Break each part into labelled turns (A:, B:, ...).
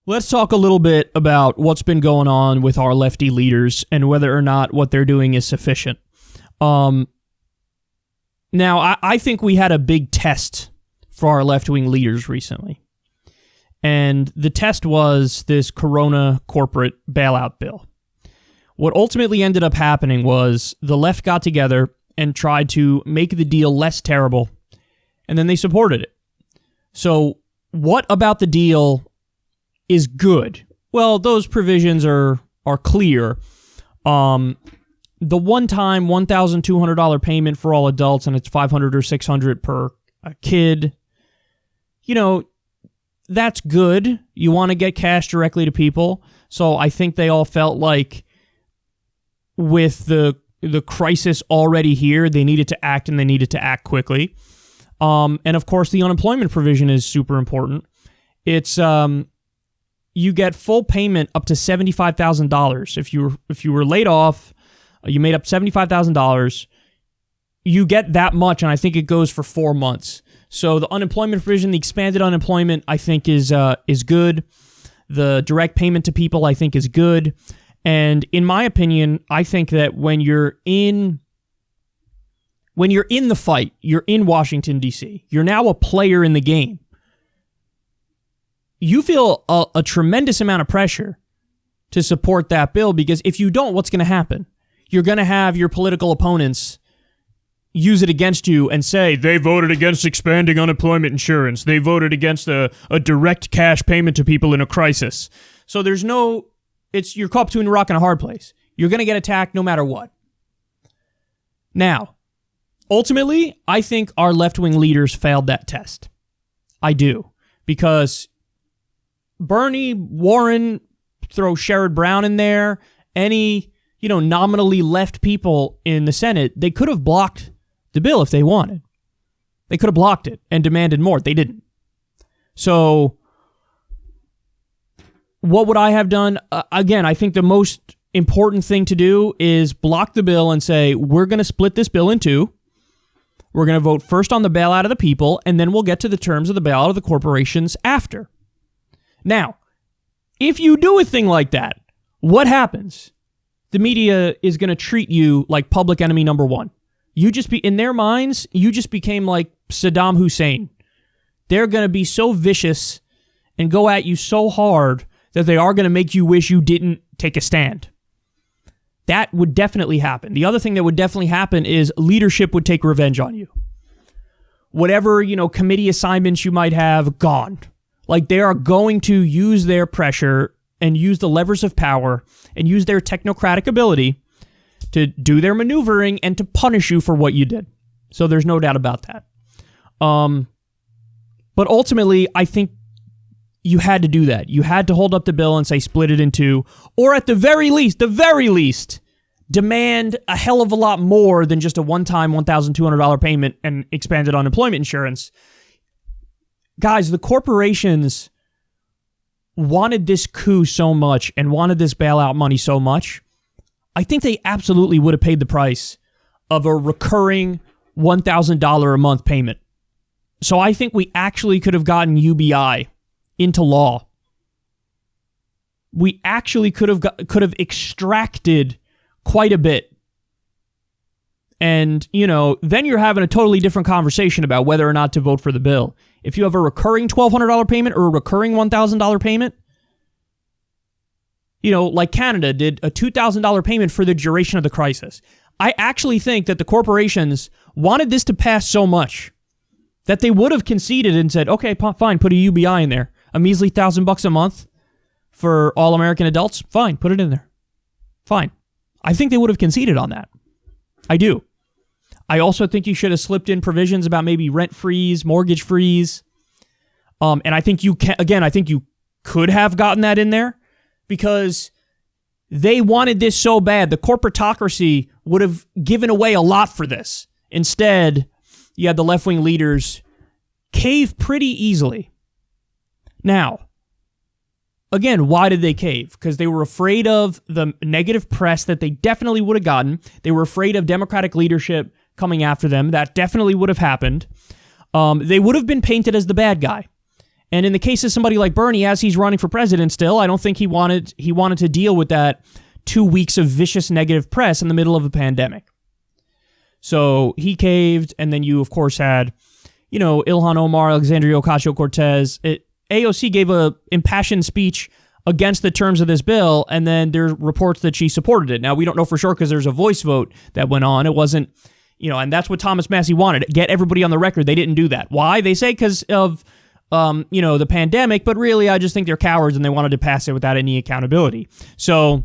A: Let's talk a little bit about what's been going on with our lefty leaders and whether or not what they're doing is sufficient. Now, I think we had a big test for our left-wing leaders recently. And the test was this Corona corporate bailout bill. What ultimately ended up happening was the left got together and tried to make the deal less terrible, and then they supported it. So what about the deal is good? Well, those provisions are clear. The one-time $1,200 payment for all adults, and it's $500 or $600 per kid. You know, that's good. You want to get cash directly to people. So I think they all felt like with the crisis already here, they needed to act, and they needed to act quickly. And of course, the unemployment provision is super important. It's you get full payment up to $75,000 if you were laid off. You made up $75,000. You get that much, and I think it goes for 4 months. So the unemployment provision, the expanded unemployment, I think is good. The direct payment to people, I think, is good. And in my opinion, I think that when you're in the fight, you're in Washington, D.C., you're now a player in the game. You feel a tremendous amount of pressure to support that bill, because if you don't, what's going to happen? You're going to have your political opponents use it against you and say, they voted against expanding unemployment insurance. They voted against a direct cash payment to people in a crisis. So you're caught between a rock and a hard place. You're going to get attacked no matter what. Now, ultimately, I think our left-wing leaders failed that test. I do. Because Bernie, Warren, throw Sherrod Brown in there, any, nominally left people in the Senate, they could have blocked the bill if they wanted. They could have blocked it and demanded more. They didn't. So what would I have done? Again, I think the most important thing to do is block the bill and say, we're going to split this bill in two. We're going to vote first on the bailout of the people, and then we'll get to the terms of the bailout of the corporations after. Now, if you do a thing like that, what happens? The media is going to treat you like public enemy number one. In their minds, you just became like Saddam Hussein. They're going to be so vicious and go at you so hard that they are going to make you wish you didn't take a stand. That would definitely happen. The other thing that would definitely happen is leadership would take revenge on you. Whatever, committee assignments you might have, gone. Like, they are going to use their pressure and use the levers of power and use their technocratic ability to do their maneuvering and to punish you for what you did. So there's no doubt about that. But ultimately, I think you had to do that. You had to hold up the bill and say split it in two, or at the very least, demand a hell of a lot more than just a one-time $1,200 payment and expanded unemployment insurance. Guys, the corporations wanted this coup so much and wanted this bailout money so much, I think they absolutely would have paid the price of a recurring $1,000 a month payment. So I think we actually could have gotten UBI into law. We actually could have extracted quite a bit. And, then you're having a totally different conversation about whether or not to vote for the bill. If you have a recurring $1,200 payment or a recurring $1,000 payment, like Canada did a $2,000 payment for the duration of the crisis. I actually think that the corporations wanted this to pass so much that they would have conceded and said, okay, fine, put a UBI in there. A measly $1,000 a month for all American adults. Fine, put it in there. Fine. I think they would have conceded on that. I do. I also think you should have slipped in provisions about maybe rent freeze, mortgage freeze. And I think you could have gotten that in there because they wanted this so bad. The corporatocracy would have given away a lot for this. Instead, you had the left-wing leaders cave pretty easily. Now, again, why did they cave? Because they were afraid of the negative press that they definitely would have gotten. They were afraid of Democratic leadership coming after them. That definitely would have happened. They would have been painted as the bad guy. And in the case of somebody like Bernie, as he's running for president still, I don't think he wanted to deal with that 2 weeks of vicious negative press in the middle of a pandemic. So he caved, and then you, of course, had, Ilhan Omar, Alexandria Ocasio-Cortez. AOC gave a impassioned speech against the terms of this bill, and then there are reports that she supported it. Now, we don't know for sure because there's a voice vote that went on. It wasn't, and that's what Thomas Massie wanted. Get everybody on the record. They didn't do that. Why? They say because of, the pandemic, but really I just think they're cowards and they wanted to pass it without any accountability. So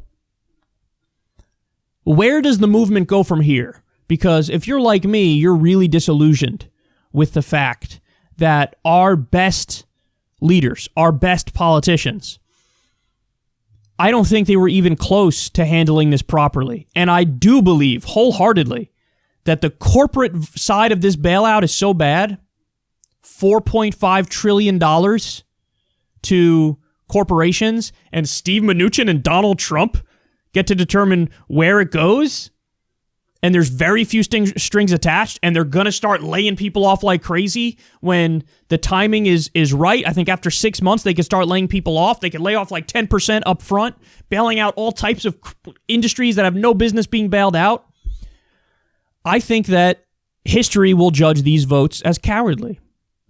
A: where does the movement go from here? Because if you're like me, you're really disillusioned with the fact that our best leaders, our best politicians, I don't think they were even close to handling this properly. And I do believe wholeheartedly that the corporate side of this bailout is so bad, $4.5 trillion to corporations, and Steve Mnuchin and Donald Trump get to determine where it goes, and there's very few strings attached, and they're going to start laying people off like crazy when the timing is right. I think after 6 months, they can start laying people off. They can lay off like 10% up front, bailing out all types of industries that have no business being bailed out. I think that history will judge these votes as cowardly.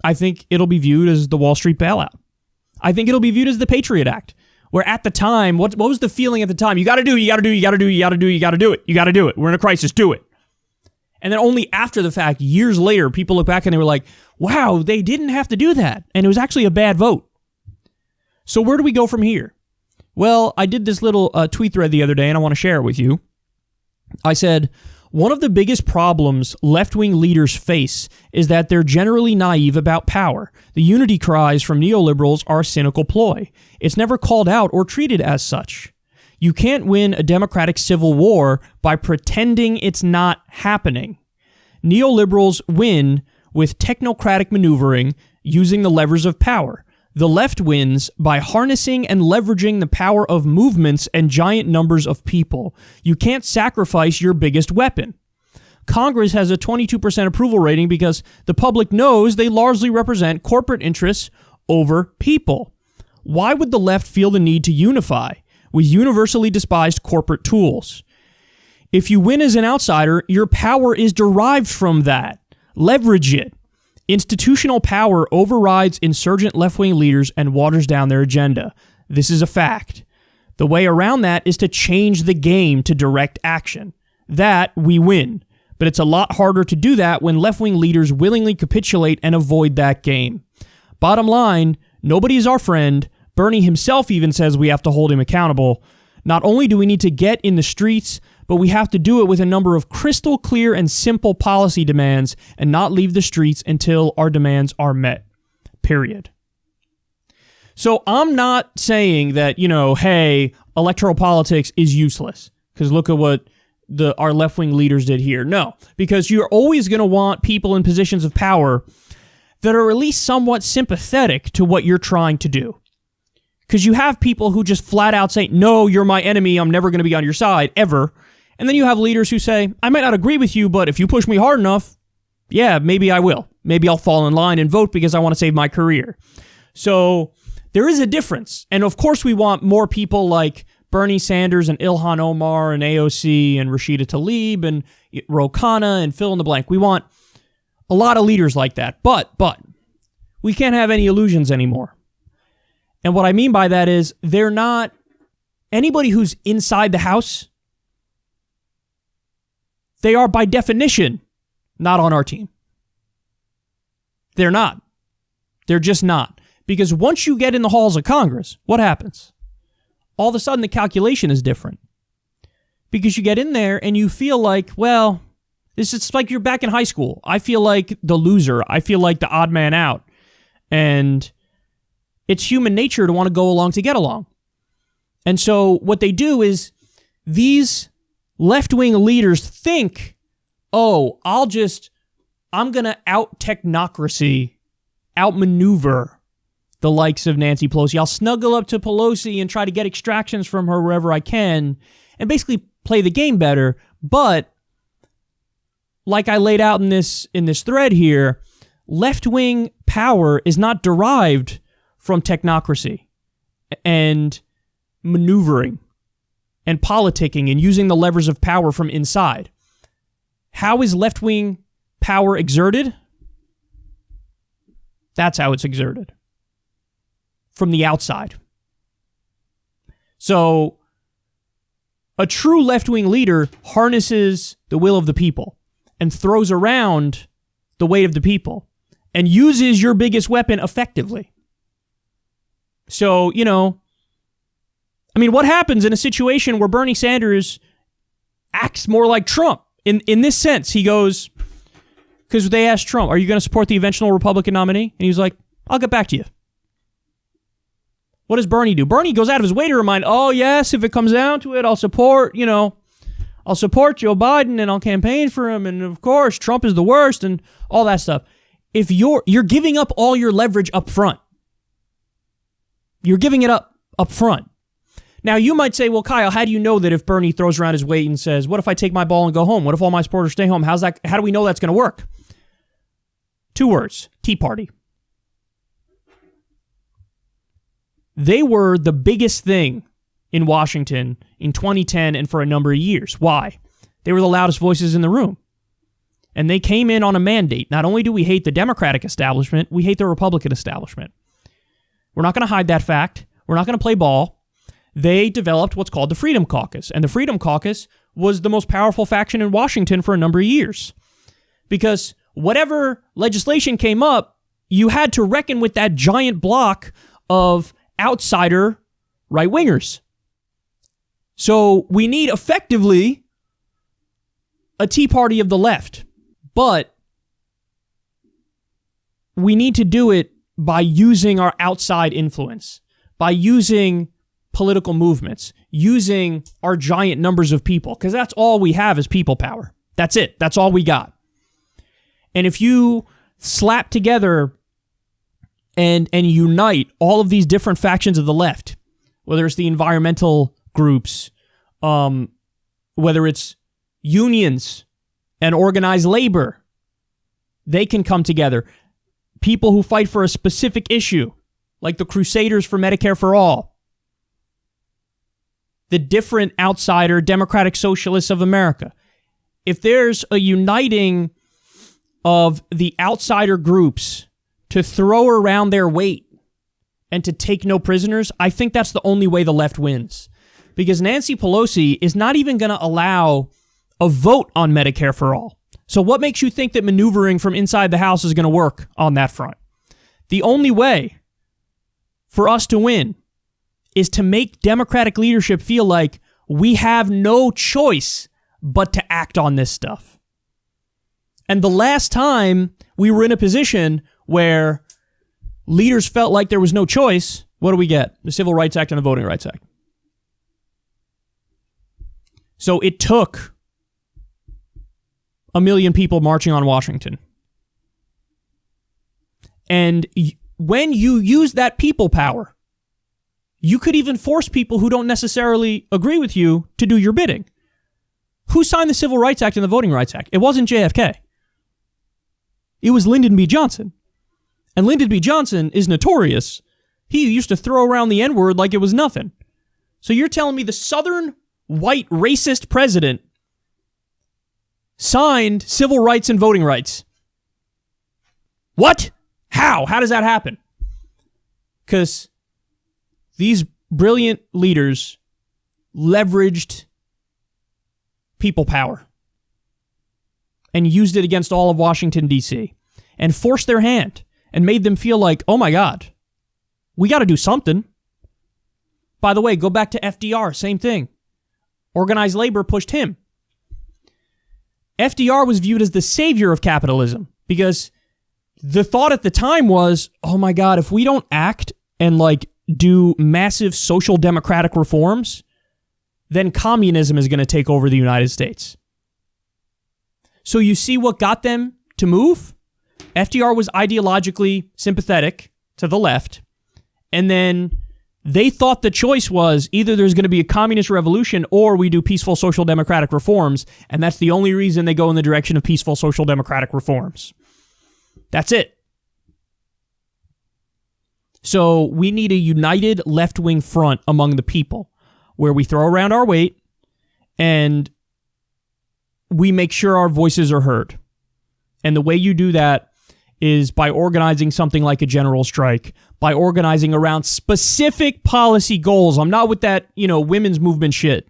A: I think it'll be viewed as the Wall Street bailout. I think it'll be viewed as the Patriot Act, where at the time, what was the feeling at the time? You got to do it. We're in a crisis. Do it. And then only after the fact, years later, people look back and they were like, wow, they didn't have to do that. And it was actually a bad vote. So where do we go from here? Well, I did this little tweet thread the other day, and I want to share it with you. I said, one of the biggest problems left-wing leaders face is that they're generally naive about power. The unity cries from neoliberals are a cynical ploy. It's never called out or treated as such. You can't win a democratic civil war by pretending it's not happening. Neoliberals win with technocratic maneuvering using the levers of power. The left wins by harnessing and leveraging the power of movements and giant numbers of people. You can't sacrifice your biggest weapon. Congress has a 22% approval rating because the public knows they largely represent corporate interests over people. Why would the left feel the need to unify with universally despised corporate tools? If you win as an outsider, your power is derived from that. Leverage it. Institutional power overrides insurgent left-wing leaders and waters down their agenda. This is a fact. The way around that is to change the game to direct action. That we win. But it's a lot harder to do that when left-wing leaders willingly capitulate and avoid that game. Bottom line, nobody is our friend. Bernie himself even says we have to hold him accountable. Not only do we need to get in the streets, but we have to do it with a number of crystal clear and simple policy demands and not leave the streets until our demands are met. Period. So I'm not saying that, hey, electoral politics is useless, because look at what our left-wing leaders did here. No, because you're always going to want people in positions of power that are at least somewhat sympathetic to what you're trying to do. Because you have people who just flat out say, no, you're my enemy, I'm never going to be on your side, ever. And then you have leaders who say, I might not agree with you, but if you push me hard enough, yeah, maybe I will. Maybe I'll fall in line and vote because I want to save my career. So there is a difference. And of course we want more people like Bernie Sanders and Ilhan Omar and AOC and Rashida Tlaib and Ro Khanna and fill in the blank. We want a lot of leaders like that. But we can't have any illusions anymore. And what I mean by that is they're not anybody who's inside the house. They are by definition not on our team. They're not. They're just not. Because once you get in the halls of Congress, what happens? All of a sudden the calculation is different. Because you get in there and you feel like, well, this is like you're back in high school. I feel like the loser. I feel like the odd man out. And it's human nature to want to go along to get along. And so what they do is these left-wing leaders think, oh, I'm going to out-technocracy, outmaneuver the likes of Nancy Pelosi. I'll snuggle up to Pelosi and try to get extractions from her wherever I can and basically play the game better. But like I laid out in this thread here, left-wing power is not derived from technocracy and maneuvering and politicking and using the levers of power from inside. How is left-wing power exerted? That's how it's exerted. From the outside. So, a true left-wing leader harnesses the will of the people and throws around the weight of the people and uses your biggest weapon effectively. So, what happens in a situation where Bernie Sanders acts more like Trump? In this sense, he goes, because they asked Trump, are you going to support the eventual Republican nominee? And he was like, I'll get back to you. What does Bernie do? Bernie goes out of his way to remind, oh, yes, if it comes down to it, I'll support Joe Biden and I'll campaign for him. And of course, Trump is the worst and all that stuff. If you're giving up all your leverage up front. You're giving it up front. Now, you might say, well, Kyle, how do you know that if Bernie throws around his weight and says, what if I take my ball and go home? What if all my supporters stay home? How do we know that's going to work? 2 words, Tea Party. They were the biggest thing in Washington in 2010 and for a number of years. Why? They were the loudest voices in the room. And they came in on a mandate. Not only do we hate the Democratic establishment, we hate the Republican establishment. We're not going to hide that fact. We're not going to play ball. They developed what's called the Freedom Caucus. And the Freedom Caucus was the most powerful faction in Washington for a number of years. Because whatever legislation came up, you had to reckon with that giant block of outsider right-wingers. So we need effectively a Tea Party of the left. But we need to do it by using our outside influence, by using political movements, using our giant numbers of people, because that's all we have is people power. That's it. That's all we got. And if you slap together and unite all of these different factions of the left, whether it's the environmental groups, whether it's unions and organized labor, they can come together. People who fight for a specific issue, like the Crusaders for Medicare for All, the different outsider Democratic Socialists of America. If there's a uniting of the outsider groups to throw around their weight and to take no prisoners, I think that's the only way the left wins. Because Nancy Pelosi is not even going to allow a vote on Medicare for All. So what makes you think that maneuvering from inside the House is going to work on that front? The only way for us to win is to make Democratic leadership feel like we have no choice but to act on this stuff. And the last time we were in a position where leaders felt like there was no choice, what do we get? The Civil Rights Act and the Voting Rights Act. So it took 1 million people marching on Washington. And when you use that people power, you could even force people who don't necessarily agree with you to do your bidding. Who signed the Civil Rights Act and the Voting Rights Act? It wasn't JFK. It was Lyndon B. Johnson. And Lyndon B. Johnson is notorious. He used to throw around the N-word like it was nothing. So you're telling me the Southern white racist president signed civil rights and voting rights? What? How? How does that happen? Because these brilliant leaders leveraged people power and used it against all of Washington, D.C. and forced their hand and made them feel like, oh my God, we got to do something. By the way, go back to FDR, same thing. Organized labor pushed him. FDR was viewed as the savior of capitalism because the thought at the time was, oh my God, if we don't act and do massive social democratic reforms, then communism is going to take over the United States. So you see what got them to move? FDR was ideologically sympathetic to the left, and then they thought the choice was either there's going to be a communist revolution or we do peaceful social democratic reforms, and that's the only reason they go in the direction of peaceful social democratic reforms. That's it. So we need a united left-wing front among the people where we throw around our weight and we make sure our voices are heard. And the way you do that is by organizing something like a general strike, by organizing around specific policy goals. I'm not with that, women's movement shit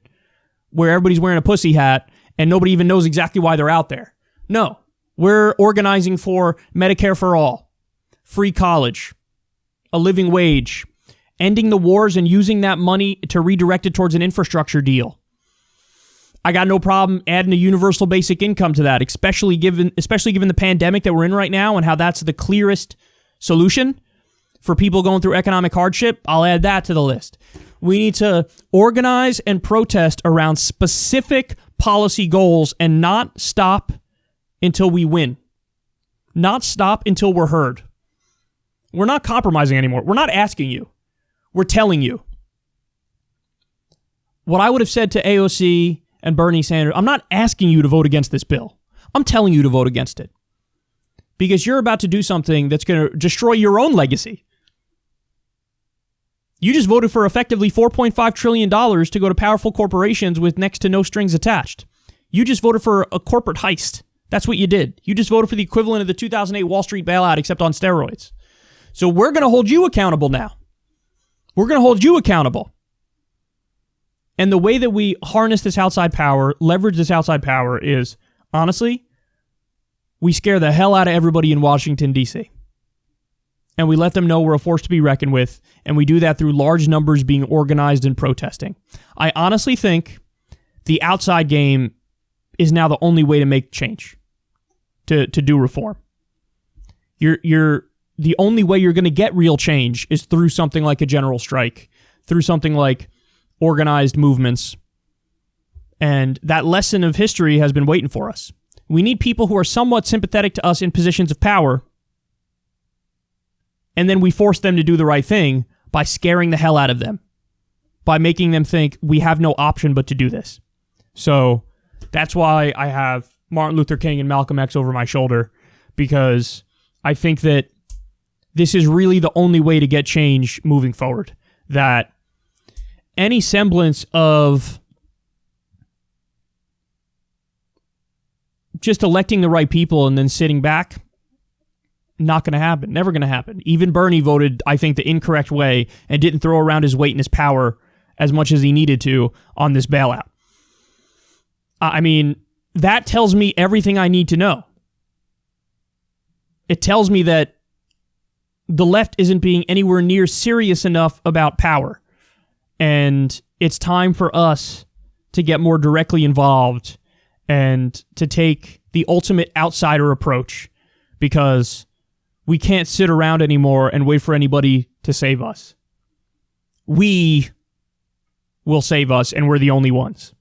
A: where everybody's wearing a pussy hat and nobody even knows exactly why they're out there. No, we're organizing for Medicare for all, free college, a living wage, ending the wars and using that money to redirect it towards an infrastructure deal. I got no problem adding a universal basic income to that, especially given the pandemic that we're in right now and how that's the clearest solution for people going through economic hardship. I'll add that to the list. We need to organize and protest around specific policy goals and not stop until we win. Not stop until we're heard. We're not compromising anymore. We're not asking you. We're telling you. What I would have said to AOC and Bernie Sanders, I'm not asking you to vote against this bill. I'm telling you to vote against it. Because you're about to do something that's going to destroy your own legacy. You just voted for effectively $4.5 trillion to go to powerful corporations with next to no strings attached. You just voted for a corporate heist. That's what you did. You just voted for the equivalent of the 2008 Wall Street bailout, except on steroids. So we're going to hold you accountable now. We're going to hold you accountable. And the way that we harness this outside power, leverage this outside power is, honestly, we scare the hell out of everybody in Washington, D.C. And we let them know we're a force to be reckoned with, and we do that through large numbers being organized and protesting. I honestly think the outside game is now the only way to make change, to do reform. The only way you're going to get real change is through something like a general strike, through something like organized movements. And that lesson of history has been waiting for us. We need people who are somewhat sympathetic to us in positions of power, and then we force them to do the right thing by scaring the hell out of them, by making them think we have no option but to do this. So that's why I have Martin Luther King and Malcolm X over my shoulder, because I think that this is really the only way to get change moving forward. That any semblance of just electing the right people and then sitting back, not going to happen. Never going to happen. Even Bernie voted, I think, the incorrect way and didn't throw around his weight and his power as much as he needed to on this bailout. I mean, that tells me everything I need to know. It tells me that the left isn't being anywhere near serious enough about power. And it's time for us to get more directly involved and to take the ultimate outsider approach, because we can't sit around anymore and wait for anybody to save us. We will save us, and we're the only ones.